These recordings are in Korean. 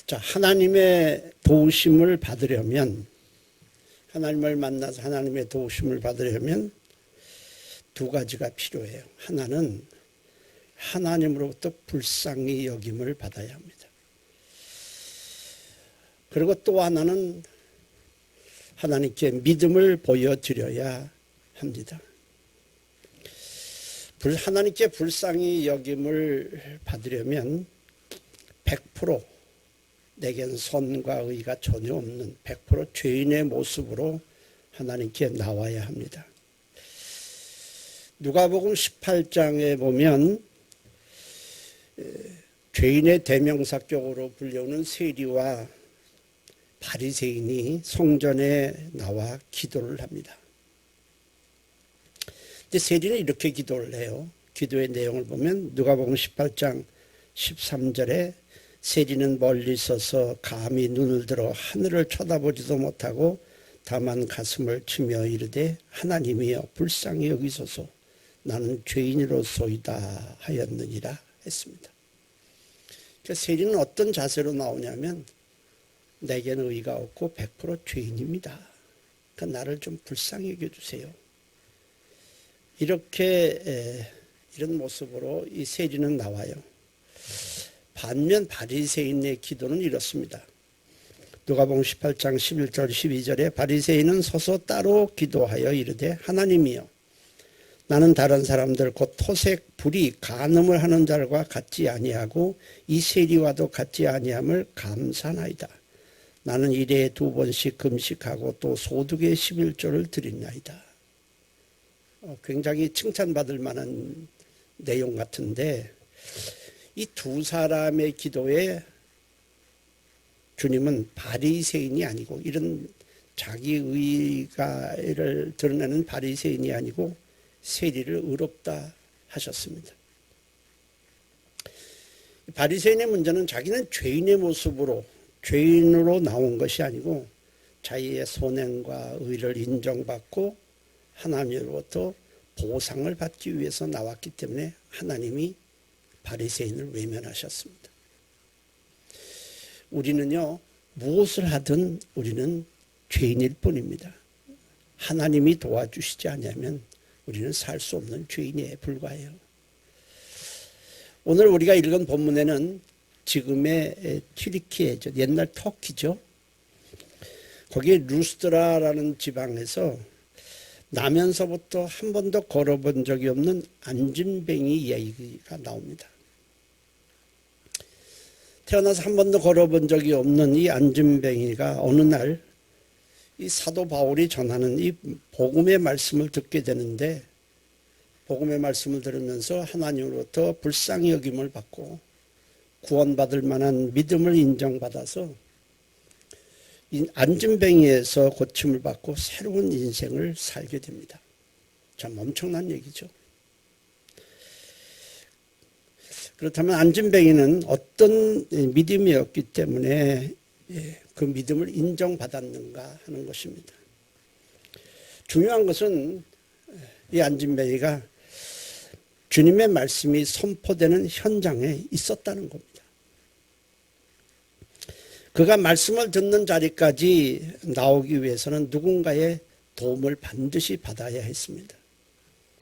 자, 하나님의 도우심을 받으려면, 하나님을 만나서 하나님의 도우심을 받으려면 두 가지가 필요해요. 하나는 하나님으로부터 불쌍히 여김을 받아야 합니다. 그리고 또 하나는 하나님께 믿음을 보여드려야 합니다. 하나님께 불쌍히 여김을 받으려면 100% 내겐 선과 의가 전혀 없는 100% 죄인의 모습으로 하나님께 나와야 합니다. 누가복음 18장에 보면 죄인의 대명사격으로 불려오는 세리와 바리새인이 성전에 나와 기도를 합니다. 근데 세리는 이렇게 기도를 해요. 기도의 내용을 보면 누가복음 18장 13절에 세리는 멀리 서서 감히 눈을 들어 하늘을 쳐다보지도 못하고 다만 가슴을 치며 이르되 하나님이여 불쌍히 여기소서 나는 죄인으로소이다 하였느니라 했습니다. 그러니까 세리는 어떤 자세로 나오냐면 내게는 의가 없고 100% 죄인입니다. 그러니까 나를 좀 불쌍히 여겨주세요. 이렇게 이런 모습으로 이 세리는 나와요. 반면 바리새인의 기도는 이렇습니다. 누가복음 18장 11절 12절에 바리새인은 서서 따로 기도하여 이르되 하나님이여 나는 다른 사람들 곧 토색 불이 간음을 하는 자들과 같지 아니하고 이 세리와도 같지 아니함을 감사하나이다. 나는 일에 2번씩 금식하고 또 소득의 11조를 드리나이다. 굉장히 칭찬받을 만한 내용 같은데 이 두 사람의 기도에 주님은 바리새인이 아니고 이런 자기 의가를 드러내는 바리새인이 아니고 세리를 의롭다 하셨습니다. 바리새인의 문제는 자기는 죄인의 모습으로 죄인으로 나온 것이 아니고 자기의 선행과 의를 인정받고 하나님으로부터 보상을 받기 위해서 나왔기 때문에 하나님이 바리새인을 외면하셨습니다. 우리는요 무엇을 하든 우리는 죄인일 뿐입니다. 하나님이 도와주시지 않으면 우리는 살 수 없는 죄인에 불과해요. 오늘 우리가 읽은 본문에는 지금의 튀르키예죠. 옛날 터키죠. 거기에 루스드라라는 지방에서 나면서부터 한 번도 걸어본 적이 없는 안진뱅이 이야기가 나옵니다. 태어나서 한 번도 걸어본 적이 없는 이 안진뱅이가 어느 날 이 사도 바울이 전하는 이 복음의 말씀을 듣게 되는데 복음의 말씀을 들으면서 하나님으로부터 불쌍히 여김을 받고 구원받을 만한 믿음을 인정받아서 이 안진뱅이에서 고침을 받고 새로운 인생을 살게 됩니다. 참 엄청난 얘기죠. 그렇다면 안진뱅이는 어떤 믿음이었기 때문에 그 믿음을 인정받았는가 하는 것입니다. 중요한 것은 이 안진뱅이가 주님의 말씀이 선포되는 현장에 있었다는 겁니다. 그가 말씀을 듣는 자리까지 나오기 위해서는 누군가의 도움을 반드시 받아야 했습니다.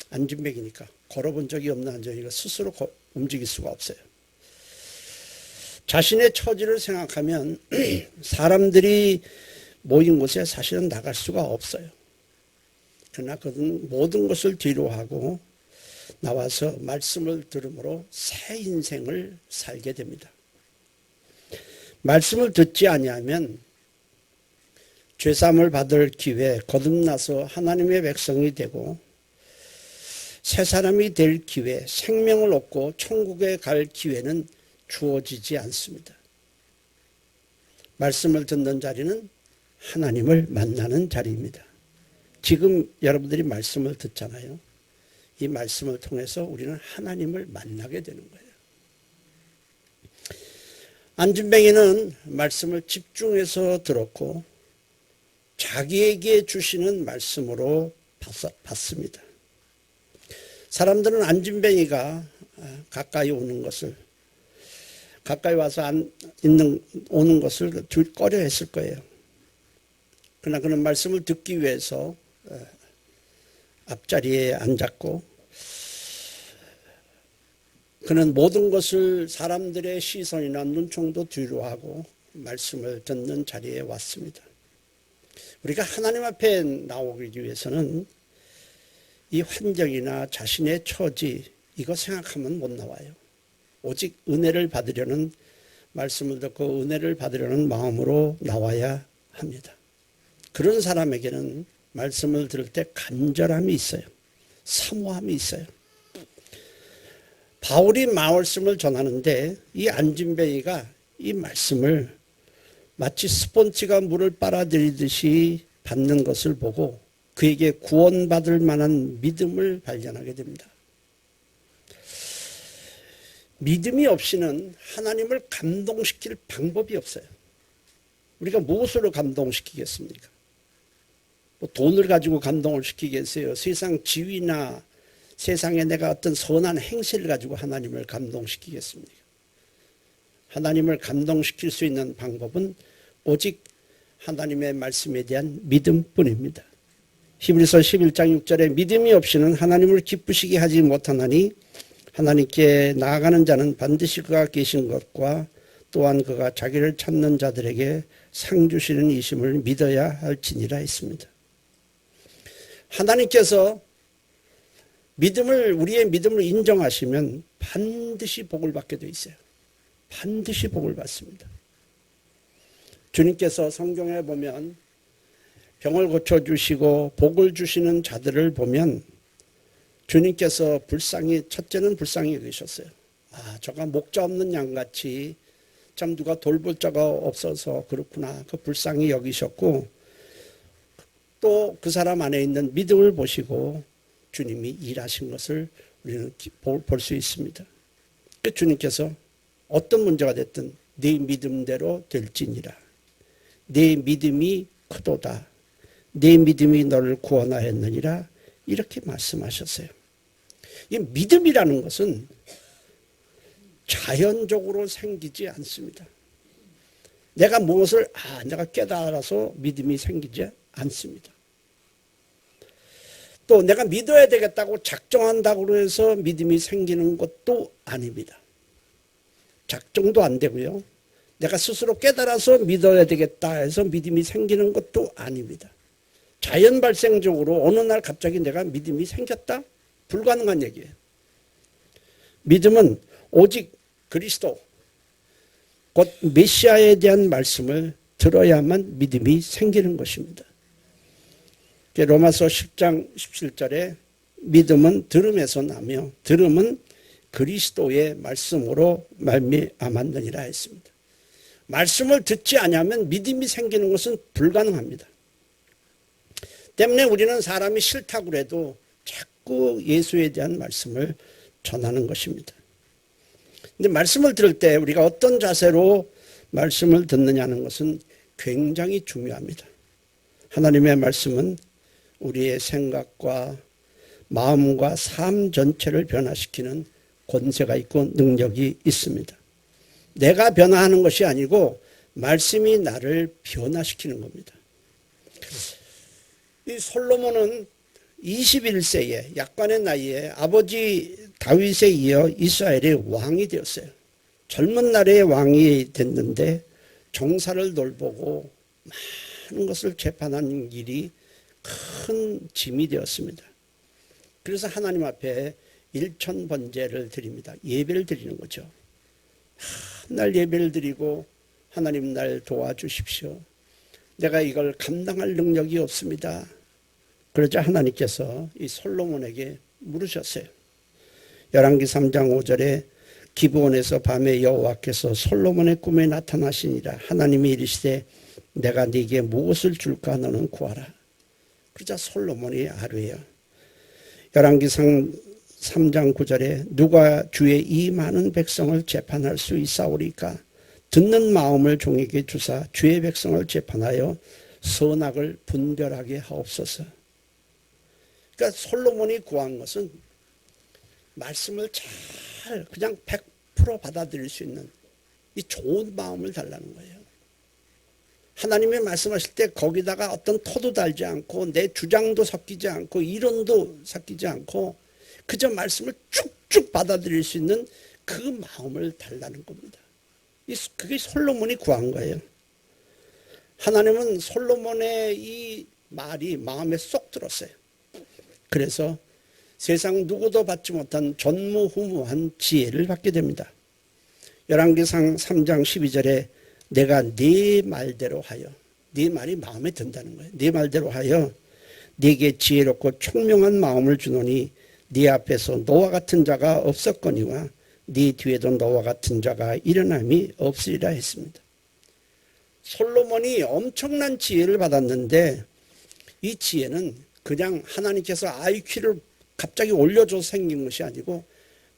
안진뱅이니까 걸어본 적이 없는 안진뱅이가 스스로 움직일 수가 없어요. 자신의 처지를 생각하면 사람들이 모인 곳에 사실은 나갈 수가 없어요. 그러나 그는 모든 것을 뒤로하고 나와서 말씀을 들음으로 새 인생을 살게 됩니다. 말씀을 듣지 아니하면 죄사함을 받을 기회, 거듭나서 하나님의 백성이 되고 새 사람이 될 기회, 생명을 얻고 천국에 갈 기회는 주어지지 않습니다. 말씀을 듣는 자리는 하나님을 만나는 자리입니다. 지금 여러분들이 말씀을 듣잖아요. 이 말씀을 통해서 우리는 하나님을 만나게 되는 거예요. 안진뱅이는 말씀을 집중해서 들었고 자기에게 주시는 말씀으로 받습니다. 사람들은 안진뱅이가 가까이 오는 것을 가까이 와서 오는 것을 꺼려 했을 거예요. 그러나 그는 말씀을 듣기 위해서 앞자리에 앉았고, 그는 모든 것을 사람들의 시선이나 눈총도 뒤로 하고 말씀을 듣는 자리에 왔습니다. 우리가 하나님 앞에 나오기 위해서는 이 환경이나 자신의 처지, 이거 생각하면 못 나와요. 오직 은혜를 받으려는, 말씀을 듣고 은혜를 받으려는 마음으로 나와야 합니다. 그런 사람에게는 말씀을 들을 때 간절함이 있어요. 사모함이 있어요. 바울이 말씀을 전하는데 이 안진뱅이가 이 말씀을 마치 스폰지가 물을 빨아들이듯이 받는 것을 보고 그에게 구원받을 만한 믿음을 발견하게 됩니다. 믿음이 없이는 하나님을 감동시킬 방법이 없어요. 우리가 무엇으로 감동시키겠습니까? 뭐 돈을 가지고 감동을 시키겠어요? 세상 지위나 세상에 내가 어떤 선한 행실을 가지고 하나님을 감동시키겠습니까? 하나님을 감동시킬 수 있는 방법은 오직 하나님의 말씀에 대한 믿음뿐입니다. 히브리서 11장 6절에 믿음이 없이는 하나님을 기쁘시게 하지 못하나니 하나님께 나아가는 자는 반드시 그가 계신 것과 또한 그가 자기를 찾는 자들에게 상 주시는 이심을 믿어야 할지니라 했습니다. 하나님께서 우리의 믿음을 인정하시면 반드시 복을 받게 돼 있어요. 반드시 복을 받습니다. 주님께서 성경에 보면 병을 고쳐주시고 복을 주시는 자들을 보면 주님께서 첫째는 불쌍히 여기셨어요. 저가 목자 없는 양같이 참 누가 돌볼 자가 없어서 그렇구나. 그 불쌍히 여기셨고, 또 그 사람 안에 있는 믿음을 보시고 주님이 일하신 것을 우리는 볼 수 있습니다. 주님께서 어떤 문제가 됐든 네 믿음대로 될지니라. 네 믿음이 크도다. 네 믿음이 너를 구원하였느니라. 이렇게 말씀하셨어요. 이 믿음이라는 것은 자연적으로 생기지 않습니다. 내가 무엇을 내가 깨달아서 믿음이 생기지 않습니다. 또 내가 믿어야 되겠다고 작정한다고 해서 믿음이 생기는 것도 아닙니다. 작정도 안 되고요. 내가 스스로 깨달아서 믿어야 되겠다 해서 믿음이 생기는 것도 아닙니다. 자연 발생적으로 어느 날 갑자기 내가 믿음이 생겼다? 불가능한 얘기예요. 믿음은 오직 그리스도, 곧 메시아에 대한 말씀을 들어야만 믿음이 생기는 것입니다. 로마서 10장 17절에 믿음은 들음에서 나며 들음은 그리스도의 말씀으로 말미암았느니라 했습니다. 말씀을 듣지 않으면 믿음이 생기는 것은 불가능합니다. 때문에 우리는 사람이 싫다고 해도 자꾸 예수에 대한 말씀을 전하는 것입니다. 근데 말씀을 들을 때 우리가 어떤 자세로 말씀을 듣느냐는 것은 굉장히 중요합니다. 하나님의 말씀은 우리의 생각과 마음과 삶 전체를 변화시키는 권세가 있고 능력이 있습니다. 내가 변화하는 것이 아니고 말씀이 나를 변화시키는 겁니다. 이 솔로몬은 21세에 약간의 나이에 아버지 다윗에 이어 이스라엘의 왕이 되었어요. 젊은 날에 왕이 됐는데 정사를 돌보고 많은 것을 재판하는 일이 큰 짐이 되었습니다. 그래서 하나님 앞에 일천번제를 드립니다. 예배를 드리는 거죠. 날 예배를 드리고 하나님 날 도와주십시오. 내가 이걸 감당할 능력이 없습니다. 그러자 하나님께서 이 솔로몬에게 물으셨어요. 열왕기 3장 5절에 기브온에서 밤에 여호와께서 솔로몬의 꿈에 나타나시니라. 하나님이 이르시되 내가 네게 무엇을 줄까 너는 구하라. 그러자 솔로몬이 아뢰요. 열왕기 3장 9절에 누가 주의 이 많은 백성을 재판할 수 있사오리까? 듣는 마음을 종에게 주사 주의 백성을 재판하여 선악을 분별하게 하옵소서. 그러니까 솔로몬이 구한 것은 말씀을 잘 그냥 100% 받아들일 수 있는 이 좋은 마음을 달라는 거예요. 하나님이 말씀하실 때 거기다가 어떤 토도 달지 않고 내 주장도 섞이지 않고 이론도 섞이지 않고 그저 말씀을 쭉쭉 받아들일 수 있는 그 마음을 달라는 겁니다. 그게 솔로몬이 구한 거예요. 하나님은 솔로몬의 이 말이 마음에 쏙 들었어요. 그래서 세상 누구도 받지 못한 전무후무한 지혜를 받게 됩니다. 열왕기상 3장 12절에 내가 네 말대로 하여, 네 말이 마음에 든다는 거예요. 네 말대로 하여 네게 지혜롭고 총명한 마음을 주노니 네 앞에서 너와 같은 자가 없었거니와 네 뒤에도 너와 같은 자가 일어남이 없으리라 했습니다. 솔로몬이 엄청난 지혜를 받았는데 이 지혜는 그냥 하나님께서 IQ를 갑자기 올려줘서 생긴 것이 아니고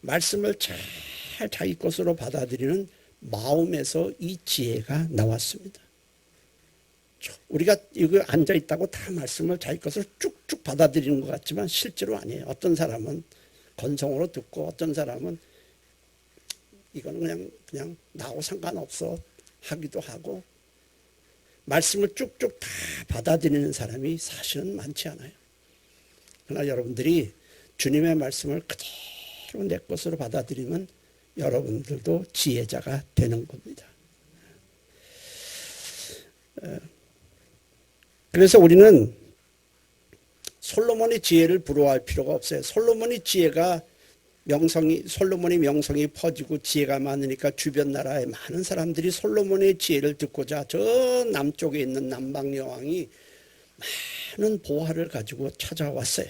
말씀을 잘 자기 것으로 받아들이는 마음에서 이 지혜가 나왔습니다. 우리가 이거 앉아있다고 다 말씀을 자기 것을 쭉쭉 받아들이는 것 같지만 실제로 아니에요. 어떤 사람은 건성으로 듣고 어떤 사람은 이거는 그냥 나하고 상관없어 하기도 하고 말씀을 쭉쭉 다 받아들이는 사람이 사실은 많지 않아요. 그러나 여러분들이 주님의 말씀을 그대로 내 것으로 받아들이면 여러분들도 지혜자가 되는 겁니다. 그래서 우리는 솔로몬의 지혜를 부러워할 필요가 없어요. 솔로몬의 명성이 퍼지고 지혜가 많으니까 주변 나라의 많은 사람들이 솔로몬의 지혜를 듣고자 저 남쪽에 있는 남방 여왕이 많은 보화를 가지고 찾아왔어요.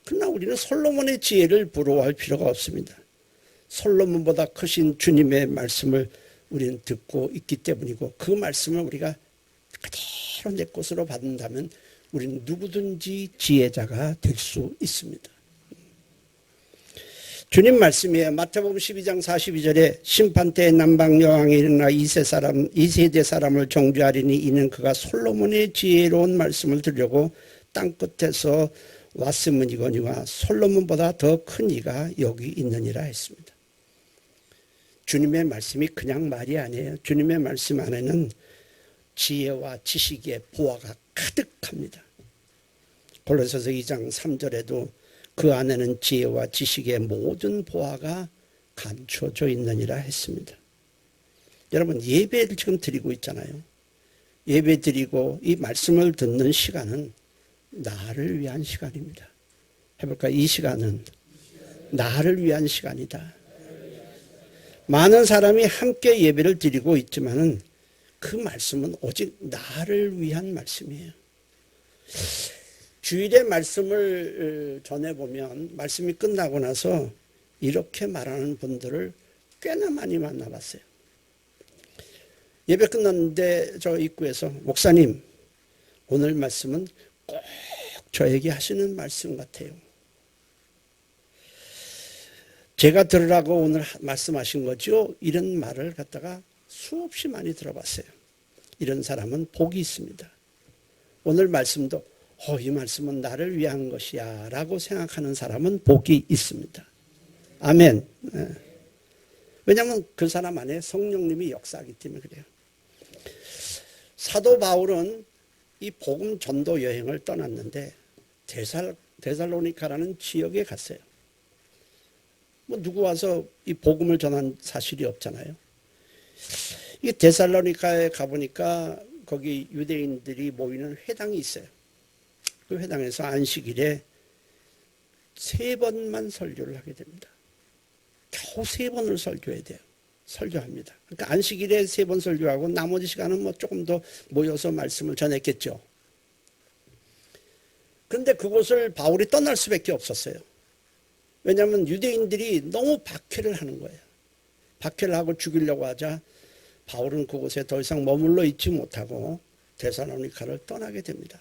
그러나 우리는 솔로몬의 지혜를 부러워할 필요가 없습니다. 솔로몬보다 크신 주님의 말씀을 우리는 듣고 있기 때문이고 그 말씀을 우리가 그대로 내 것으로 받는다면 우리는 누구든지 지혜자가 될 수 있습니다. 주님 말씀이에요. 마태복음 12장 42절에 심판때에 남방 여왕이 일어나 이 세대 사람을 정죄하리니 이는 그가 솔로몬의 지혜로운 말씀을 들으려고 땅끝에서 왔음이거니와 솔로몬보다 더 큰 이가 여기 있느니라 했습니다. 주님의 말씀이 그냥 말이 아니에요. 주님의 말씀 안에는 지혜와 지식의 보화가 가득합니다. 골로새서 2장 3절에도 그 안에는 지혜와 지식의 모든 보화가 감춰져 있느니라 했습니다. 여러분 예배를 지금 드리고 있잖아요. 예배 드리고 이 말씀을 듣는 시간은 나를 위한 시간입니다. 해볼까? 이 시간은 나를 위한 시간이다. 많은 사람이 함께 예배를 드리고 있지만은 그 말씀은 오직 나를 위한 말씀이에요. 주일에 말씀을 전해보면 말씀이 끝나고 나서 이렇게 말하는 분들을 꽤나 많이 만나봤어요. 예배 끝났는데 저 입구에서 목사님 오늘 말씀은 꼭 저에게 하시는 말씀 같아요. 제가 들으라고 오늘 말씀하신 거죠? 이런 말을 갖다가 수없이 많이 들어봤어요. 이런 사람은 복이 있습니다. 오늘 말씀도 이 말씀은 나를 위한 것이야 라고 생각하는 사람은 복이 있습니다. 아멘. 왜냐하면 그 사람 안에 성령님이 역사하기 때문에 그래요. 사도 바울은 이 복음 전도 여행을 떠났는데 데살로니카라는 지역에 갔어요. 누구 와서 이 복음을 전한 사실이 없잖아요. 이 데살로니카에 가보니까 거기 유대인들이 모이는 회당이 있어요. 그 회당에서 안식일에 3번만 설교를 하게 됩니다. 겨우 3번을 설교해야 돼요. 설교합니다. 그러니까 안식일에 3번 설교하고 나머지 시간은 조금 더 모여서 말씀을 전했겠죠. 그런데 그곳을 바울이 떠날 수밖에 없었어요. 왜냐하면 유대인들이 너무 박해를 하는 거예요. 박해를 하고 죽이려고 하자 바울은 그곳에 더 이상 머물러 있지 못하고 데살로니카를 떠나게 됩니다.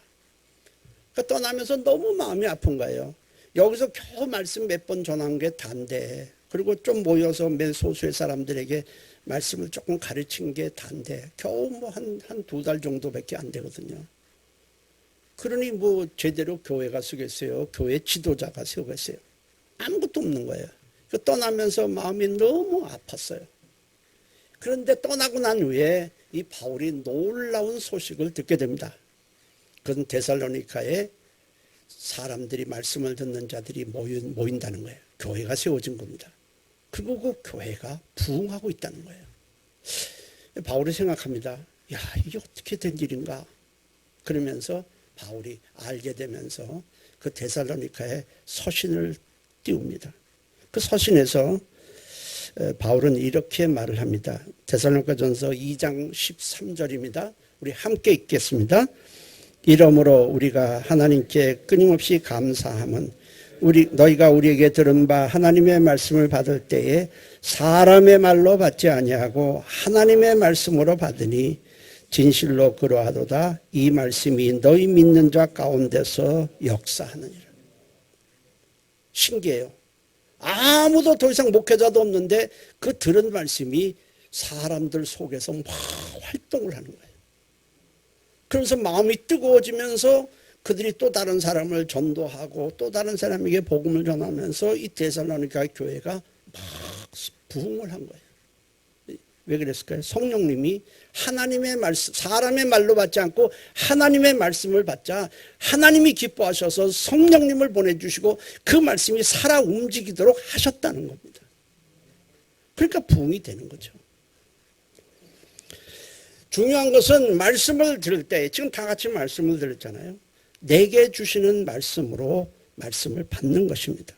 그러니까 떠나면서 너무 마음이 아픈 거예요. 여기서 겨우 말씀 몇 번 전한 게 단데 그리고 좀 모여서 몇 소수의 사람들에게 말씀을 조금 가르친 게 단데 겨우 한 2달 정도밖에 안 되거든요. 그러니 제대로 교회가 쓰겠어요? 교회 지도자가 쓰겠어요? 아무것도 없는 거예요. 떠나면서 마음이 너무 아팠어요. 그런데 떠나고 난 후에 이 바울이 놀라운 소식을 듣게 됩니다. 그건 데살로니카에 사람들이 말씀을 듣는 자들이 모인다는 거예요. 교회가 세워진 겁니다. 그리고 그 교회가 부흥하고 있다는 거예요. 바울이 생각합니다. 야, 이게 어떻게 된 일인가? 그러면서 바울이 알게 되면서 그 데살로니카에 서신을 띄웁니다. 그 서신에서 바울은 이렇게 말을 합니다. 데살로니가전서 2장 13절입니다. 우리 함께 읽겠습니다. 이러므로 우리가 하나님께 끊임없이 감사함은 너희가 우리에게 들은 바 하나님의 말씀을 받을 때에 사람의 말로 받지 아니하고 하나님의 말씀으로 받으니 진실로 그러하도다. 이 말씀이 너희 믿는 자 가운데서 역사하느니라. 신기해요. 아무도 더 이상 목회자도 없는데 그 들은 말씀이 사람들 속에서 막 활동을 하는 거예요. 그러면서 마음이 뜨거워지면서 그들이 또 다른 사람을 전도하고 또 다른 사람에게 복음을 전하면서 이 데살로니가 교회가 막 부흥을 한 거예요. 왜 그랬을까요? 성령님이 하나님의 말씀, 사람의 말로 받지 않고 하나님의 말씀을 받자 하나님이 기뻐하셔서 성령님을 보내주시고 그 말씀이 살아 움직이도록 하셨다는 겁니다. 그러니까 부흥이 되는 거죠. 중요한 것은 말씀을 들을 때, 지금 다 같이 말씀을 들었잖아요. 내게 주시는 말씀으로 말씀을 받는 것입니다.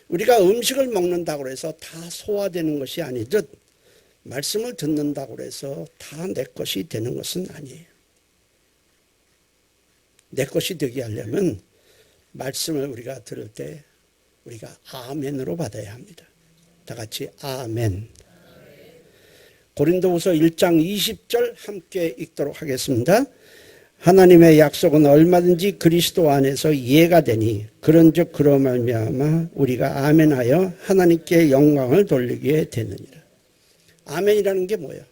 우리가 음식을 먹는다고 해서 다 소화되는 것이 아니듯 말씀을 듣는다고 해서 다 내 것이 되는 것은 아니에요. 내 것이 되게 하려면 말씀을 우리가 들을 때 우리가 아멘으로 받아야 합니다. 다 같이 아멘. 고린도후서 1장 20절 함께 읽도록 하겠습니다. 하나님의 약속은 얼마든지 그리스도 안에서 이해가 되니 그런즉 그로 말미암아 우리가 아멘하여 하나님께 영광을 돌리게 되느니라. 아멘이라는 게 뭐예요?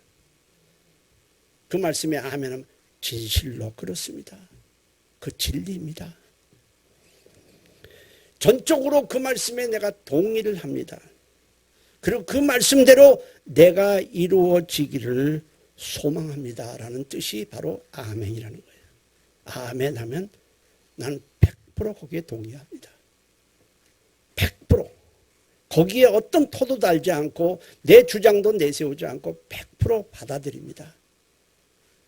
그 말씀에 아멘은 진실로 그렇습니다. 그 진리입니다. 전적으로 그 말씀에 내가 동의를 합니다. 그리고 그 말씀대로 내가 이루어지기를 소망합니다라는 뜻이 바로 아멘이라는 거예요. 아멘 하면 나는 100% 거기에 동의합니다. 100%. 거기에 어떤 토도 달지 않고 내 주장도 내세우지 않고 100% 받아들입니다.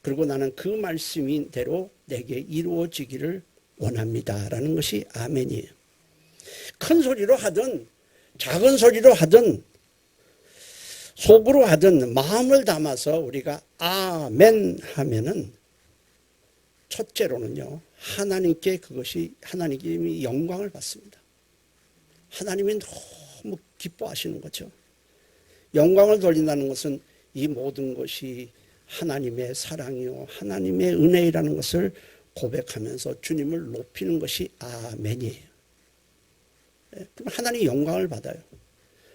그리고 나는 그 말씀대로 내게 이루어지기를 원합니다라는 것이 아멘이에요. 큰 소리로 하든 작은 소리로 하든 속으로 하든 마음을 담아서 우리가 아멘 하면은 첫째로는요, 하나님께 그것이 하나님이 영광을 받습니다. 하나님이 너무 기뻐하시는 거죠. 영광을 돌린다는 것은 이 모든 것이 하나님의 사랑이요 하나님의 은혜라는 것을 고백하면서 주님을 높이는 것이 아멘이에요. 그럼 하나님이 영광을 받아요.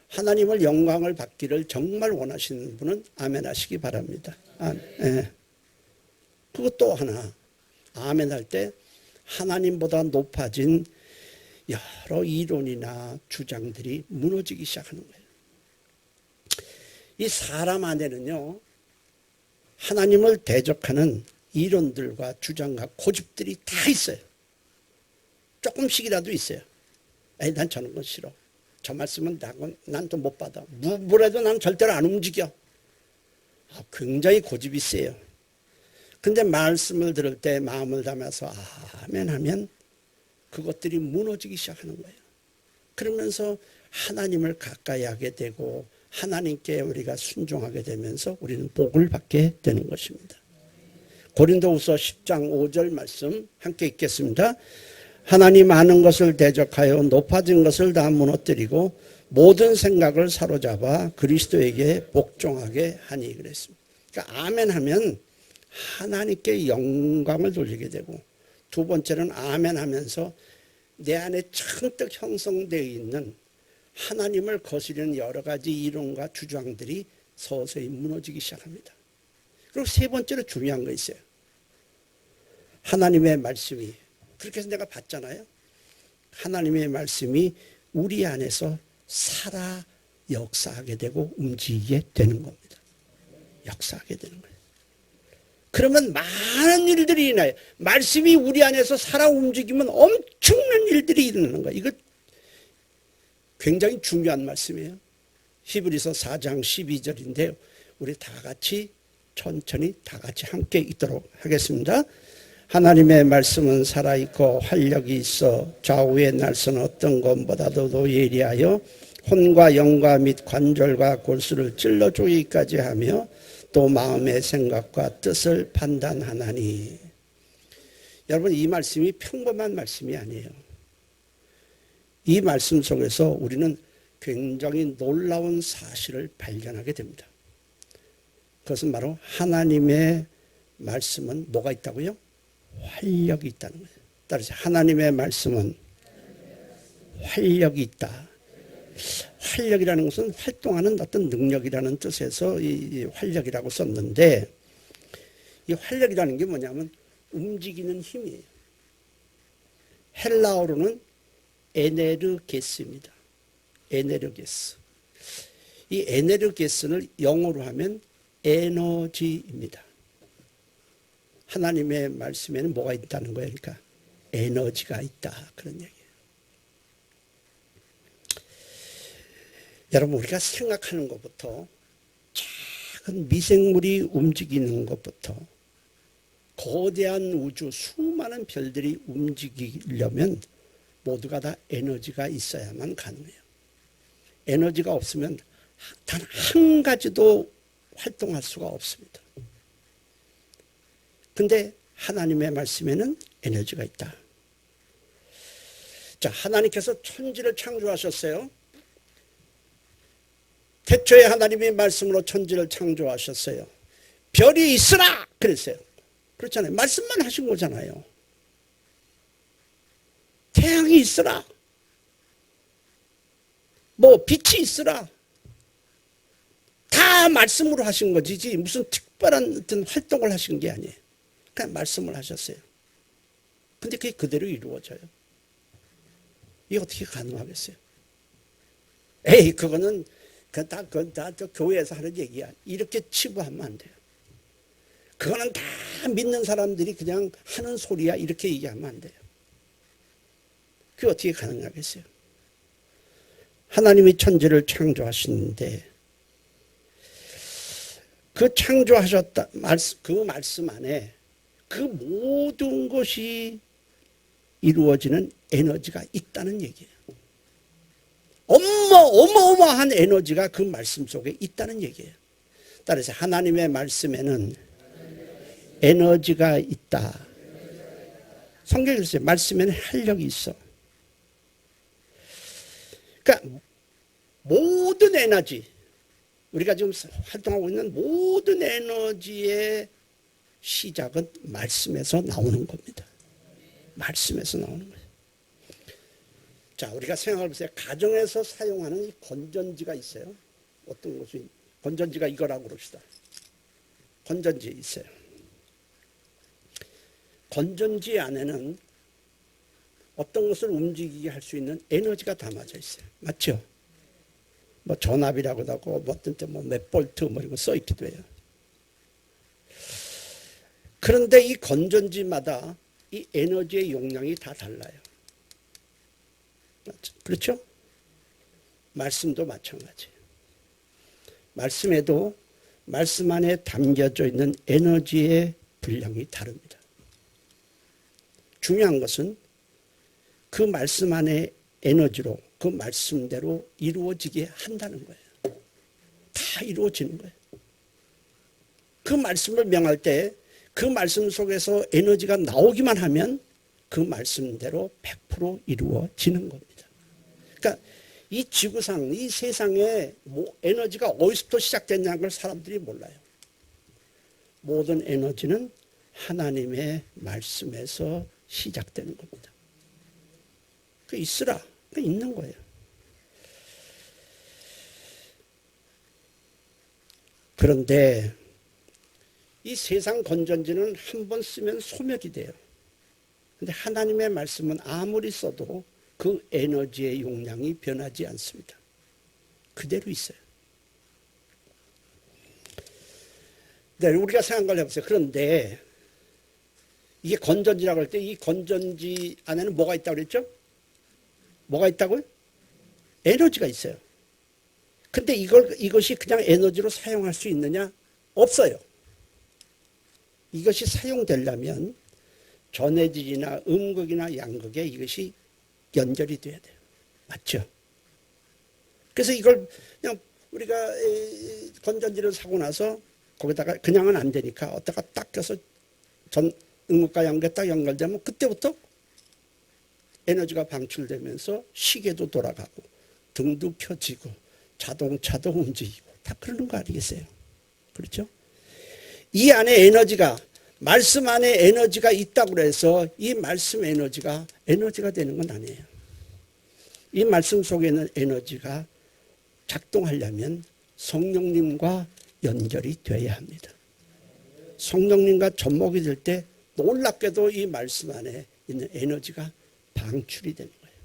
하나님을 영광을 받기를 정말 원하시는 분은 아멘 하시기 바랍니다. 그리고 또 하나, 아멘 할 때 하나님보다 높아진 여러 이론이나 주장들이 무너지기 시작하는 거예요. 이 사람 안에는요, 하나님을 대적하는 이론들과 주장과 고집들이 다 있어요. 조금씩이라도 있어요. 난 저런 건 싫어. 저 말씀은 난 또 못 받아. 뭐라도 난 절대로 안 움직여. 굉장히 고집이 세요. 근데 말씀을 들을 때 마음을 담아서 아멘 하면 그것들이 무너지기 시작하는 거예요. 그러면서 하나님을 가까이 하게 되고 하나님께 우리가 순종하게 되면서 우리는 복을 받게 되는 것입니다. 고린도후서 10장 5절 말씀 함께 읽겠습니다. 하나님 아는 것을 대적하여 높아진 것을 다 무너뜨리고 모든 생각을 사로잡아 그리스도에게 복종하게 하니 그랬습니다. 그러니까 아멘 하면 하나님께 영광을 돌리게 되고, 두 번째는 아멘 하면서 내 안에 창득 형성되어 있는 하나님을 거스르는 여러 가지 이론과 주장들이 서서히 무너지기 시작합니다. 그리고 세 번째로 중요한 거 있어요. 하나님의 말씀이, 그렇게 해서 내가 봤잖아요. 하나님의 말씀이 우리 안에서 살아 역사하게 되고 움직이게 되는 겁니다. 역사하게 되는 거예요. 그러면 많은 일들이 일어나요. 말씀이 우리 안에서 살아 움직이면 엄청난 일들이 일어나는 거예요. 이거 굉장히 중요한 말씀이에요. 히브리서 4장 12절인데요. 우리 다 같이 천천히 다 같이 함께 읽도록 하겠습니다. 하나님의 말씀은 살아있고 활력이 있어 좌우의 날선 어떤 것보다도 예리하여 혼과 영과 및 관절과 골수를 찔러 쪼개기까지 하며 또 마음의 생각과 뜻을 판단하나니. 여러분, 이 말씀이 평범한 말씀이 아니에요. 이 말씀 속에서 우리는 굉장히 놀라운 사실을 발견하게 됩니다. 그것은 바로 하나님의 말씀은 뭐가 있다고요? 활력이 있다는 거예요. 따라서 하나님의 말씀은 활력이 있다. 활력이라는 것은 활동하는 어떤 능력이라는 뜻에서 이 활력이라고 썼는데, 이 활력이라는 게 뭐냐면 움직이는 힘이에요. 헬라어로는 에네르게스입니다. 에네르게스. 이 에네르게스를 영어로 하면 에너지입니다. 하나님의 말씀에는 뭐가 있다는 거예요? 그러니까 에너지가 있다, 그런 얘기예요. 여러분, 우리가 생각하는 것부터, 작은 미생물이 움직이는 것부터, 거대한 우주 수많은 별들이 움직이려면 모두가 다 에너지가 있어야만 가능해요. 에너지가 없으면 단 한 가지도 활동할 수가 없습니다. 근데 하나님의 말씀에는 에너지가 있다. 자, 하나님께서 천지를 창조하셨어요. 태초에 하나님의 말씀으로 천지를 창조하셨어요. 별이 있으라 그랬어요. 그렇잖아요. 말씀만 하신 거잖아요. 태양이 있으라. 뭐 빛이 있으라. 다 말씀으로 하신 거지 무슨 특별한 어떤 활동을 하신 게 아니에요. 그냥 말씀을 하셨어요. 근데 그게 그대로 이루어져요. 이게 어떻게 가능하겠어요? 에이, 그건 다 교회에서 하는 얘기야. 이렇게 치부하면 안 돼요. 그거는 다 믿는 사람들이 그냥 하는 소리야. 이렇게 얘기하면 안 돼요. 그게 어떻게 가능하겠어요? 하나님이 천지를 창조하시는데 그 창조하셨다, 그 말씀 안에 그 모든 것이 이루어지는 에너지가 있다는 얘기예요. 어마어마한 에너지가 그 말씀 속에 있다는 얘기예요. 따라서 하나님의 말씀에는 에너지가 있다. 성경에 있어요. 말씀에는 활력이 있어. 그러니까 모든 에너지, 우리가 지금 활동하고 있는 모든 에너지의 시작은 말씀에서 나오는 겁니다. 말씀에서 나오는 거예요. 자, 우리가 생각해 보세요. 가정에서 사용하는 이 건전지가 있어요. 어떤 것이 건전지가 이거라고 그럽시다. 건전지 있어요. 건전지 안에는 어떤 것을 움직이게 할 수 있는 에너지가 담아져 있어요. 맞죠? 뭐 전압이라고도 하고 뭐 어떤 때 뭐 몇 볼트 뭐 이런 거 써 있기도 해요. 그런데 이 건전지마다 이 에너지의 용량이 다 달라요. 그렇죠? 말씀도 마찬가지예요. 말씀에도 말씀 안에 담겨져 있는 에너지의 분량이 다릅니다. 중요한 것은 그 말씀 안에 에너지로 그 말씀대로 이루어지게 한다는 거예요. 다 이루어지는 거예요. 그 말씀을 명할 때 그 말씀 속에서 에너지가 나오기만 하면 그 말씀대로 100% 이루어지는 겁니다. 그러니까 이 지구상, 이 세상에 에너지가 어디서부터 시작됐냐는 걸 사람들이 몰라요. 모든 에너지는 하나님의 말씀에서 시작되는 겁니다. 그 있으라, 그 있는 거예요. 그런데 이 세상 건전지는 한 번 쓰면 소멸이 돼요. 근데 하나님의 말씀은 아무리 써도 그 에너지의 용량이 변하지 않습니다. 그대로 있어요. 네, 우리가 생각한 걸 해보세요. 그런데 이게 건전지라고 할 때 이 건전지 안에는 뭐가 있다고 그랬죠? 뭐가 있다고요? 에너지가 있어요. 근데 이것이 그냥 에너지로 사용할 수 있느냐? 없어요. 이것이 사용되려면 전해질이나 음극이나 양극에 이것이 연결이 돼야 돼요. 맞죠? 그래서 이걸 그냥 우리가 건전지를 사고 나서 거기다가 그냥은 안 되니까 어디다가 딱 껴서 음극과 양극에 딱 연결되면 그때부터 에너지가 방출되면서 시계도 돌아가고 등도 켜지고 자동차도 움직이고 다 그러는 거 아니겠어요? 그렇죠? 이 안에 에너지가 말씀 안에 에너지가 있다고 해서 이 말씀 에너지가 되는 건 아니에요. 이 말씀 속에 있는 에너지가 작동하려면 성령님과 연결이 돼야 합니다. 성령님과 접목이 될 때 놀랍게도 이 말씀 안에 있는 에너지가 방출이 되는 거예요.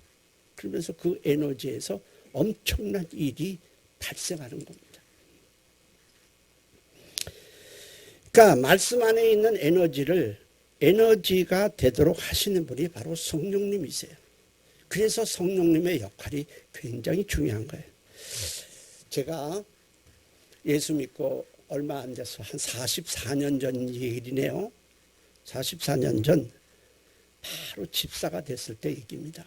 그러면서 그 에너지에서 엄청난 일이 발생하는 겁니다. 그러니까 말씀 안에 있는 에너지가 되도록 하시는 분이 바로 성령님이세요. 그래서 성령님의 역할이 굉장히 중요한 거예요. 제가 예수 믿고 얼마 안 돼서 한 44년 전 일이네요. 44년 전 바로 집사가 됐을 때 얘기입니다.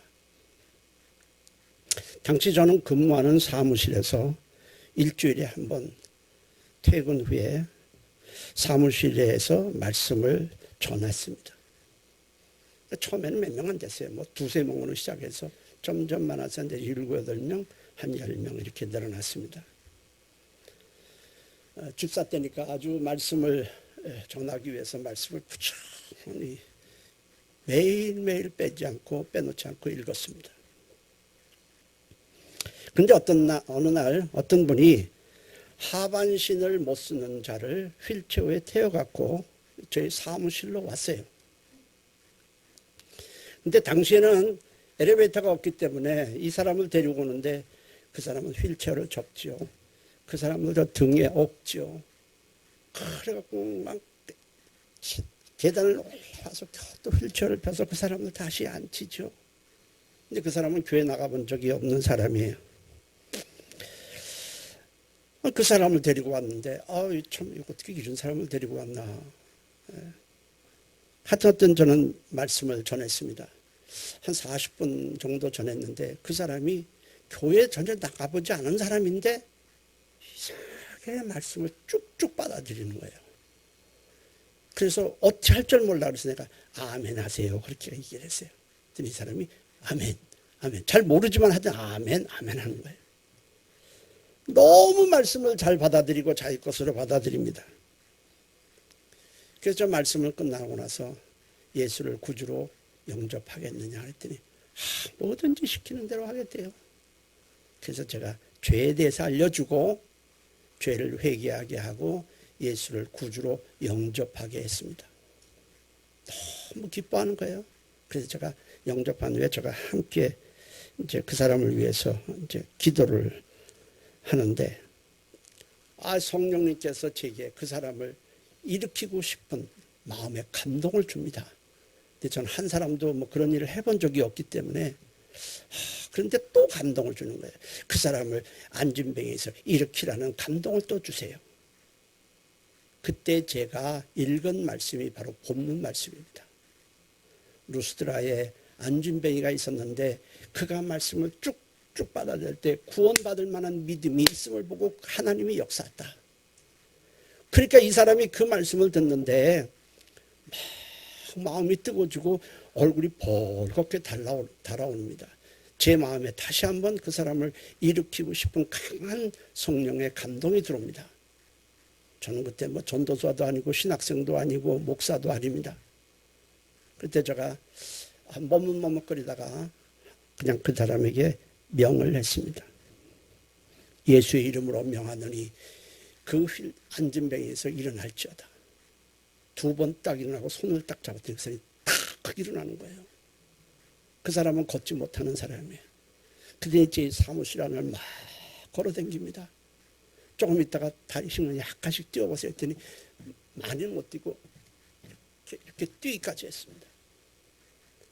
당시 저는 근무하는 사무실에서 일주일에 한 번 퇴근 후에 사무실에서 말씀을 전했습니다. 처음에는 몇 명 안 됐어요. 뭐 두세 명으로 시작해서 점점 많아서 이제 7, 8명, 한 10명 이렇게 늘어났습니다. 집사 때니까 아주 말씀을 전하기 위해서 말씀을 부지런히 매일매일 빼놓지 않고 읽었습니다. 그런데 어느 날 어떤 분이 하반신을 못 쓰는 자를 휠체어에 태워갖고 저희 사무실로 왔어요. 근데 당시에는 엘리베이터가 없기 때문에 이 사람을 데리고 오는데 그 사람은 휠체어를 접지요. 그 사람은 저 등에 업지요. 그래갖고 막 계단을 올라와서 또 휠체어를 펴서 그 사람을 다시 앉히죠. 근데 그 사람은 교회 나가본 적이 없는 사람이에요. 그 사람을 데리고 왔는데, 참, 어떻게 이런 사람을 데리고 왔나. 하여튼 저는 말씀을 전했습니다. 한 40분 정도 전했는데, 그 사람이 교회 전혀 나가보지 않은 사람인데, 이상하게 말씀을 쭉쭉 받아들이는 거예요. 그래서 어찌 할 줄 몰라 그래서 내가 아멘 하세요. 그렇게 얘기를 했어요. 이 사람이 아멘. 잘 모르지만 하여튼 아멘 하는 거예요. 너무 말씀을 잘 받아들이고 자기 것으로 받아들입니다. 그래서 저 말씀을 끝나고 나서 예수를 구주로 영접하겠느냐 그랬더니 뭐든지 시키는 대로 하겠대요. 그래서 제가 죄에 대해서 알려주고 죄를 회개하게 하고 예수를 구주로 영접하게 했습니다. 너무 기뻐하는 거예요. 그래서 제가 영접한 후에 제가 함께 이제 그 사람을 위해서 이제 기도를 하는데, 성령님께서 제게 그 사람을 일으키고 싶은 마음의 감동을 줍니다. 근데 저는 한 사람도 뭐 그런 일을 해본 적이 없기 때문에, 그런데 또 감동을 주는 거예요. 그 사람을 안진뱅이에서 일으키라는 감동을 또 주세요. 그때 제가 읽은 말씀이 바로 본문 말씀입니다. 루스드라에 안진뱅이가 있었는데 그가 말씀을 쭉쭉 받아들일 때 구원받을 만한 믿음이 있음을 보고 하나님이 역사했다. 그러니까 이 사람이 그 말씀을 듣는데 막 마음이 뜨거워지고 얼굴이 벌겋게 달아옵니다. 제 마음에 다시 한번 그 사람을 일으키고 싶은 강한 성령의 감동이 들어옵니다. 저는 그때 뭐 전도사도 아니고 신학생도 아니고 목사도 아닙니다. 그때 제가 머뭇머뭇거리다가 그냥 그 사람에게 명을 했습니다. 예수의 이름으로 명하노니 그 안진뱅이에서 일어날지어다. 2번 딱 일어나고 손을 딱 잡았더니 그 사람이 딱 일어나는 거예요. 그 사람은 걷지 못하는 사람이에요. 그때 제 사무실 안을 막 걸어다닙니다. 조금 있다가 다리 힘을 약간씩 뛰어보세요 했더니 많이는 못 뛰고 이렇게 뛰기까지 했습니다.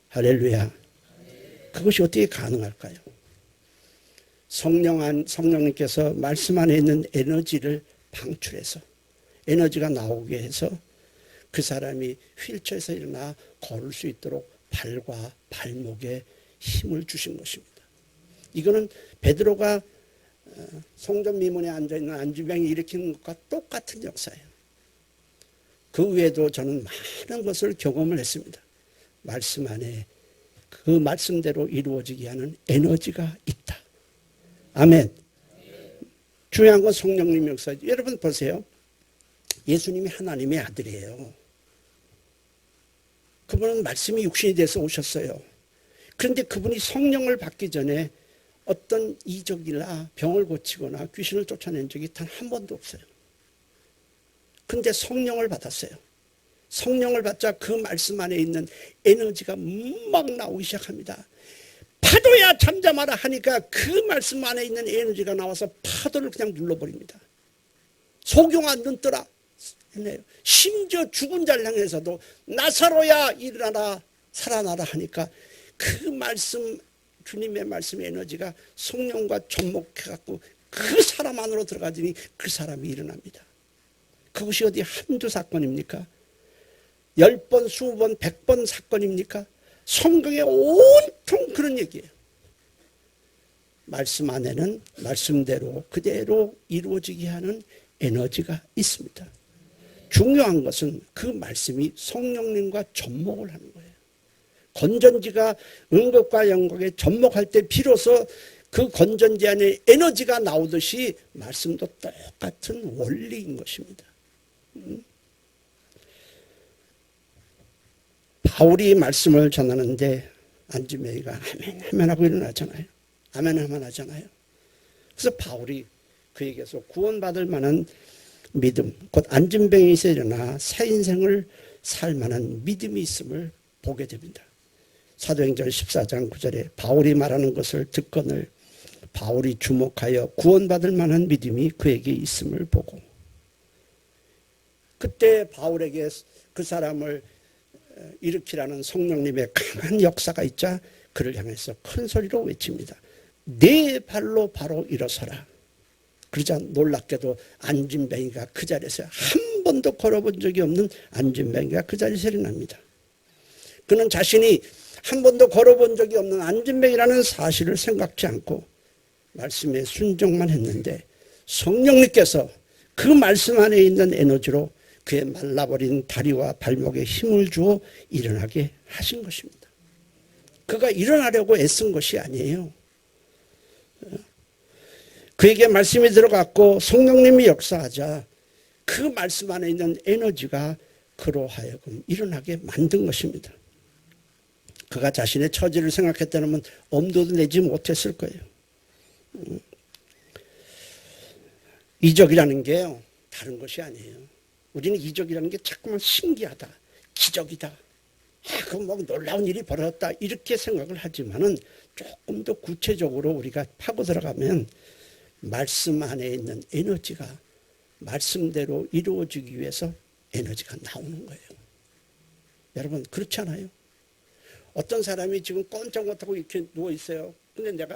할렐루야. 그것이 어떻게 가능할까요? 성령님께서 말씀 안에 있는 에너지를 방출해서 에너지가 나오게 해서 그 사람이 휠체어에서 일어나 걸을 수 있도록 발과 발목에 힘을 주신 것입니다. 이거는 베드로가 성전 미문에 앉아있는 안진뱅이 일으키는 것과 똑같은 역사예요. 그 외에도 저는 많은 것을 경험을 했습니다. 말씀 안에 그 말씀대로 이루어지게 하는 에너지가 있다. 아멘. 중요한 건 성령님 역사죠. 여러분 보세요. 예수님이 하나님의 아들이에요. 그분은 말씀이 육신이 돼서 오셨어요. 그런데 그분이 성령을 받기 전에 어떤 이적이나 병을 고치거나 귀신을 쫓아낸 적이 단 한 번도 없어요. 근데 성령을 받았어요. 성령을 받자 그 말씀 안에 있는 에너지가 막 나오기 시작합니다. 파도야 잠잠하라 하니까 그 말씀 안에 있는 에너지가 나와서 파도를 그냥 눌러버립니다. 소경아 눈 뜨라. 심지어 죽은 자를 향해서도 나사로야 일어나라 살아나라 하니까 그 말씀, 주님의 말씀의 에너지가 성령과 접목해갖고 그 사람 안으로 들어가더니 그 사람이 일어납니다. 그것이 어디 한두 사건입니까? 10번, 20번, 100번 사건입니까? 성경에 온통 그런 얘기예요. 말씀 안에는 말씀대로 그대로 이루어지게 하는 에너지가 있습니다. 중요한 것은 그 말씀이 성령님과 접목을 하는 거예요. 건전지가 음극과 영극에 접목할 때 비로소 그 건전지 안에 에너지가 나오듯이 말씀도 똑같은 원리인 것입니다. 바울이 말씀을 전하는데 안진뱅이가 아멘 아멘 하고 일어나잖아요. 아멘 아멘 하잖아요. 그래서 바울이 그에게서 구원받을 만한 믿음, 곧 안진뱅이에서 일어나 새 인생을 살 만한 믿음이 있음을 보게 됩니다. 사도행전 14장 9절에 바울이 말하는 것을 듣거늘 바울이 주목하여 구원받을 만한 믿음이 그에게 있음을 보고, 그때 바울에게 그 사람을 일으키라는 성령님의 강한 역사가 있자 그를 향해서 큰 소리로 외칩니다. 네 발로 바로 일어서라. 그러자 놀랍게도 안진뱅이가 그 자리에서 한 번도 걸어본 적이 없는 안진뱅이가 그 자리에서 일어납니다. 그는 자신이 한 번도 걸어본 적이 없는 안진뱅이라는 사실을 생각지 않고 말씀에 순종만 했는데 성령님께서 그 말씀 안에 있는 에너지로 그의 말라버린 다리와 발목에 힘을 주어 일어나게 하신 것입니다. 그가 일어나려고 애쓴 것이 아니에요. 그에게 말씀이 들어갔고 성령님이 역사하자 그 말씀 안에 있는 에너지가 그로 하여금 일어나게 만든 것입니다. 그가 자신의 처지를 생각했다면 엄두도 내지 못했을 거예요. 이적이라는 게요, 다른 것이 아니에요. 우리는 이적이라는 게 자꾸만 신기하다, 기적이다, 그건 뭐 놀라운 일이 벌어졌다 이렇게 생각을 하지만은 조금 더 구체적으로 우리가 파고 들어가면 말씀 안에 있는 에너지가 말씀대로 이루어지기 위해서 에너지가 나오는 거예요. 여러분 그렇지 않아요? 어떤 사람이 지금 꼼짝 못하고 이렇게 누워 있어요. 근데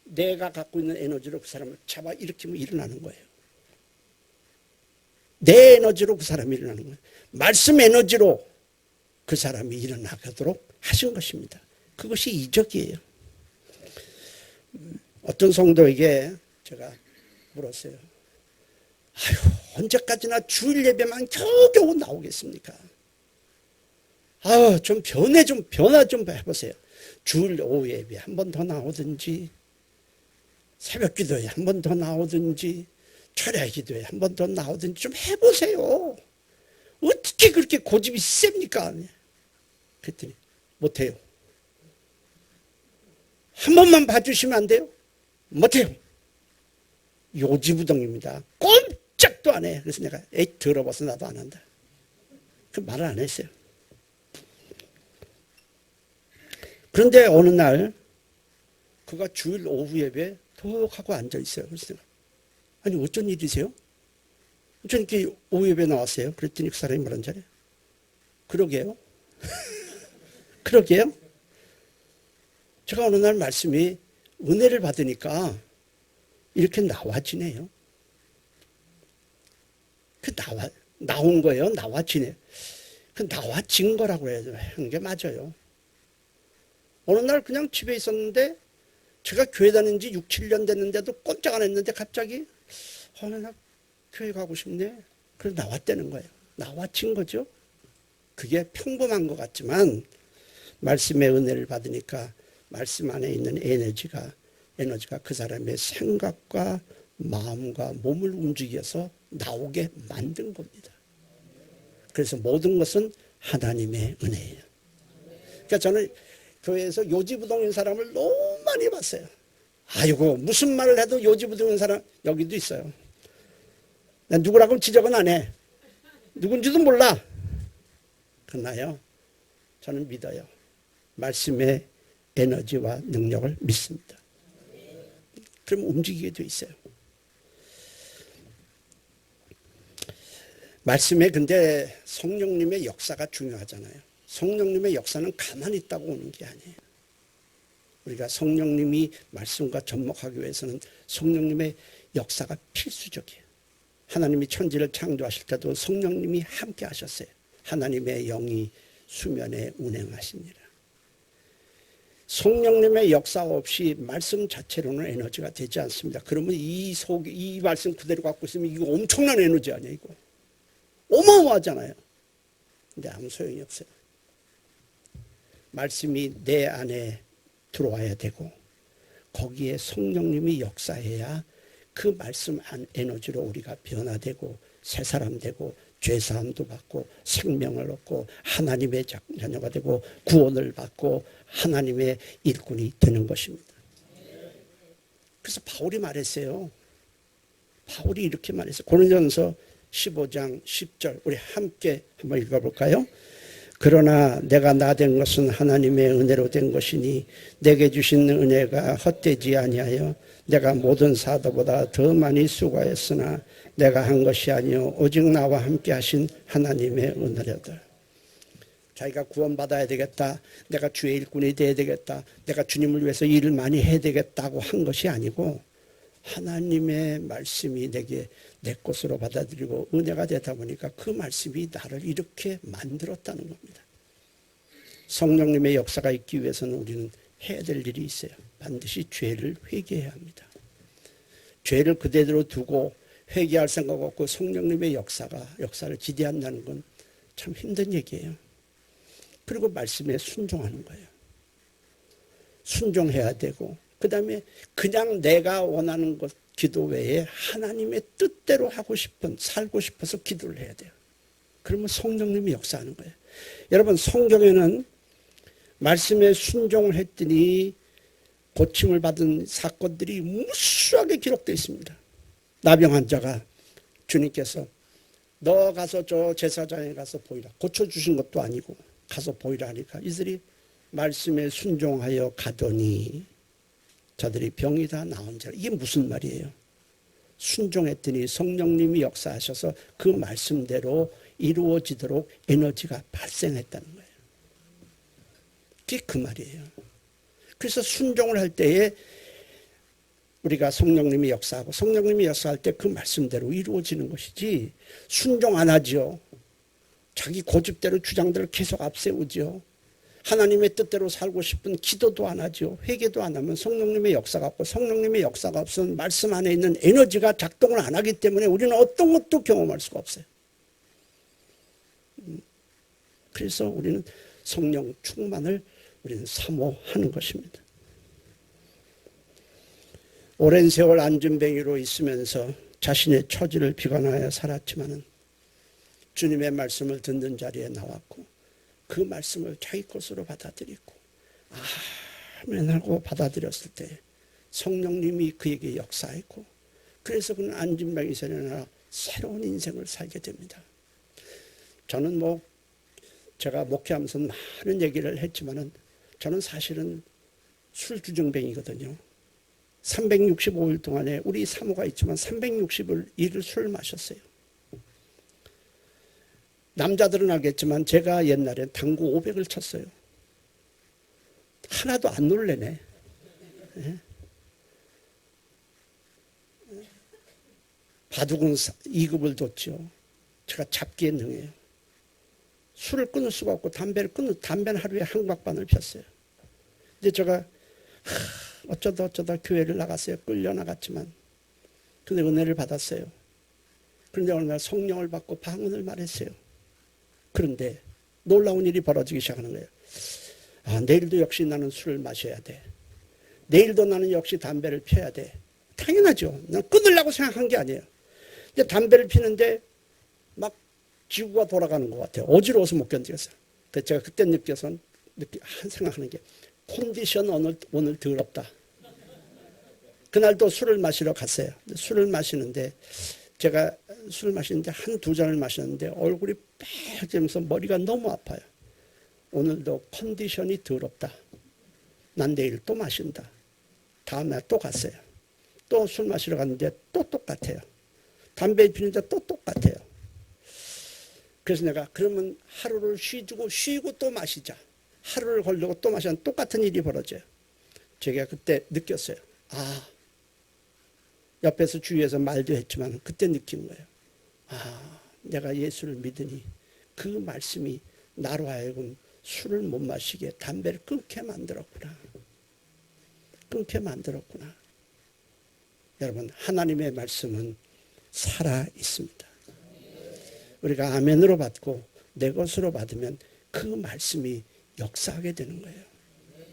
내가 갖고 있는 에너지로 그 사람을 잡아 일으키면 일어나는 거예요. 내 에너지로 그 사람이 일어나는 거예요. 말씀 에너지로 그 사람이 일어나도록 하신 것입니다. 그것이 이적이에요. 어떤 성도에게 제가 물었어요. 아유, 언제까지나 주일 예배만 겨우겨우 나오겠습니까? 아유, 좀 변화 좀 해보세요. 주일 오후 예배 한 번 더 나오든지, 새벽 기도에 한 번 더 나오든지, 철야 기도에 한 번 더 나오든지 좀 해보세요. 어떻게 그렇게 고집이 셉니까? 그랬더니 못해요. 한 번만 봐주시면 안 돼요? 못해요. 요지부동입니다. 꼼짝도 안 해. 그래서 내가 에이 더러워서 나도 안 한다. 그 말을 안 했어요. 그런데 어느 날 그가 주일 오후 예배에 톡 하고 앉아 있어요. 그래서 내가 아니 어쩐 일이세요? 전 이렇게 오후에 나왔어요. 그랬더니 그 사람이 말한 자리에 그러게요. 그러게요. 제가 어느 날 말씀이 은혜를 받으니까 이렇게 나와지네요. 나온 거예요. 나와지네. 나와진 거라고 해야 하는 게 맞아요. 어느 날 그냥 집에 있었는데 제가 교회 다닌 지 6, 7년 됐는데도 꼼짝 안 했는데 갑자기 나 교회 가고 싶네. 그래서 나왔다는 거예요. 나와진 거죠. 그게 평범한 것 같지만 말씀의 은혜를 받으니까 말씀 안에 있는 에너지가 그 사람의 생각과 마음과 몸을 움직여서 나오게 만든 겁니다. 그래서 모든 것은 하나님의 은혜예요. 그러니까 저는 교회에서 요지부동인 사람을 너무 많이 봤어요. 아이고 무슨 말을 해도 요지부동인 사람 여기도 있어요. 난 누구라고 지적은 안 해. 누군지도 몰라. 그러나요 저는 믿어요. 말씀의 에너지와 능력을 믿습니다. 그럼 움직이게 돼 있어요. 말씀에 근데 성령님의 역사가 중요하잖아요. 성령님의 역사는 가만히 있다고 오는 게 아니에요. 우리가 성령님이 말씀과 접목하기 위해서는 성령님의 역사가 필수적이에요. 하나님이 천지를 창조하실 때도 성령님이 함께 하셨어요. 하나님의 영이 수면에 운행하시니라. 성령님의 역사 없이 말씀 자체로는 에너지가 되지 않습니다. 그러면 이 말씀 그대로 갖고 있으면 이거 엄청난 에너지 아니에요, 이거. 어마어마하잖아요. 근데 아무 소용이 없어요. 말씀이 내 안에 들어와야 되고 거기에 성령님이 역사해야 그 말씀 안 에너지로 우리가 변화되고 새 사람 되고 죄사함도 받고 생명을 얻고 하나님의 자녀가 되고 구원을 받고 하나님의 일꾼이 되는 것입니다. 그래서 바울이 말했어요. 바울이 이렇게 말했어요. 고린도전서 15장 10절 우리 함께 한번 읽어볼까요? 그러나 내가 나 된 것은 하나님의 은혜로 된 것이니 내게 주신 은혜가 헛되지 아니하여 내가 모든 사도보다 더 많이 수고하였으나 내가 한 것이 아니요 오직 나와 함께 하신 하나님의 은혜로다. 자기가 구원받아야 되겠다. 내가 주의 일꾼이 돼야 되겠다. 내가 주님을 위해서 일을 많이 해야 되겠다고 한 것이 아니고 하나님의 말씀이 내게 내 것으로 받아들이고 은혜가 되다 보니까 그 말씀이 나를 이렇게 만들었다는 겁니다. 성령님의 역사가 있기 위해서는 우리는 해야 될 일이 있어요. 반드시 죄를 회개해야 합니다. 죄를 그대로 두고 회개할 생각 없고 성령님의 역사를 지대한다는 건 참 힘든 얘기예요. 그리고 말씀에 순종하는 거예요. 순종해야 되고 그 다음에 그냥 내가 원하는 것 기도 외에 하나님의 뜻대로 하고 싶은 살고 싶어서 기도를 해야 돼요. 그러면 성령님이 역사하는 거예요. 여러분 성경에는 말씀에 순종을 했더니 고침을 받은 사건들이 무수하게 기록되어 있습니다. 나병 환자가 주님께서 너 가서 저 제사장에 가서 보이라. 고쳐주신 것도 아니고 가서 보이라 하니까 이들이 말씀에 순종하여 가더니 저들이 병이 다 나은 자. 이게 무슨 말이에요? 순종했더니 성령님이 역사하셔서 그 말씀대로 이루어지도록 에너지가 발생했다는 거예요. 그게 그 말이에요. 그래서 순종을 할 때에 우리가 성령님이 역사하고 성령님이 역사할 때 그 말씀대로 이루어지는 것이지 순종 안 하죠. 자기 고집대로 주장들을 계속 앞세우죠. 하나님의 뜻대로 살고 싶은 기도도 안 하죠. 회개도 안 하면 성령님의 역사가 없고 성령님의 역사가 없으면 말씀 안에 있는 에너지가 작동을 안 하기 때문에 우리는 어떤 것도 경험할 수가 없어요. 그래서 우리는 성령 충만을 우리는 사모하는 것입니다. 오랜 세월 안전뱅이로 있으면서 자신의 처지를 비관하여 살았지만은 주님의 말씀을 듣는 자리에 나왔고 그 말씀을 자기 것으로 받아들이고 아멘 하고 받아들였을 때 성령님이 그에게 역사했고 그래서 그는 안진뱅이 세례나 새로운 인생을 살게 됩니다. 저는 제가 목회하면서 많은 얘기를 했지만은 저는 사실은 술주정뱅이거든요. 365일 동안에 우리 사모가 있지만 360일 술 마셨어요. 남자들은 알겠지만 제가 옛날에 당구 500을 쳤어요. 하나도 안 놀래네. 예? 바둑은 2급을 뒀죠. 제가 잡기에 능해요. 술을 끊을 수가 없고 담배는 하루에 한 박반을 폈어요. 이제 제가 어쩌다 교회를 나갔어요. 끌려 나갔지만 근데 은혜를 받았어요. 그런데 어느 날 성령을 받고 방언을 말했어요. 그런데 놀라운 일이 벌어지기 시작하는 거예요. 내일도 역시 나는 술을 마셔야 돼. 내일도 나는 역시 담배를 피워야 돼. 당연하죠. 난 끊으려고 생각한 게 아니에요. 이제 담배를 피는데 막 지구가 돌아가는 것 같아요. 어지러워서 못 견디겠어요. 그래서 제가 그때 생각하는 게 컨디션 오늘 더럽다. 그날 또 술을 마시러 갔어요. 술을 마시는데 제가 술을 마시는데 한두 잔을 마셨는데 얼굴이 빨개지면서 머리가 너무 아파요. 오늘도 컨디션이 더럽다. 난 내일 또 마신다. 다음날 또 갔어요. 또 술 마시러 갔는데 또 똑같아요. 담배 피는데 또 똑같아요. 그래서 내가 그러면 하루를 쉬고 또 마시자. 하루를 걸려고 또 마시면 똑같은 일이 벌어져요. 제가 그때 느꼈어요. 옆에서 주위에서 말도 했지만 그때 느낀 거예요. 내가 예수를 믿으니 그 말씀이 나로 하여금 술을 못 마시게 담배를 끊게 만들었구나. 여러분, 하나님의 말씀은 살아 있습니다. 우리가 아멘으로 받고 내 것으로 받으면 그 말씀이 역사하게 되는 거예요.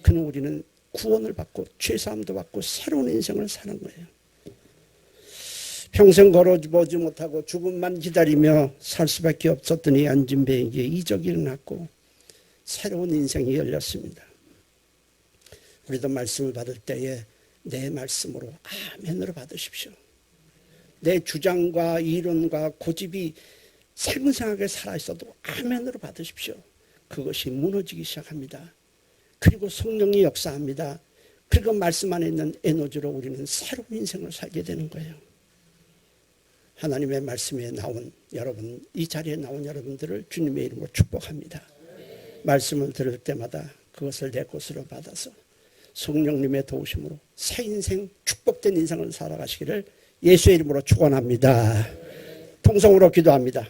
그는 우리는 구원을 받고 죄사함도 받고 새로운 인생을 사는 거예요. 평생 걸어보지 못하고 죽음만 기다리며 살 수밖에 없었더니 안진뱅에게 이적이 일어났고 새로운 인생이 열렸습니다. 우리도 말씀을 받을 때에 내 말씀으로 아멘으로 받으십시오. 내 주장과 이론과 고집이 생생하게 살아있어도 아멘으로 받으십시오. 그것이 무너지기 시작합니다. 그리고 성령이 역사합니다. 그리고 말씀 안에 있는 에너지로 우리는 새로운 인생을 살게 되는 거예요. 하나님의 말씀에 나온 여러분, 이 자리에 나온 여러분들을 주님의 이름으로 축복합니다. 말씀을 들을 때마다 그것을 내 것으로 받아서 성령님의 도우심으로 새 인생, 축복된 인생을 살아가시기를 예수의 이름으로 축원합니다. 통성으로 기도합니다.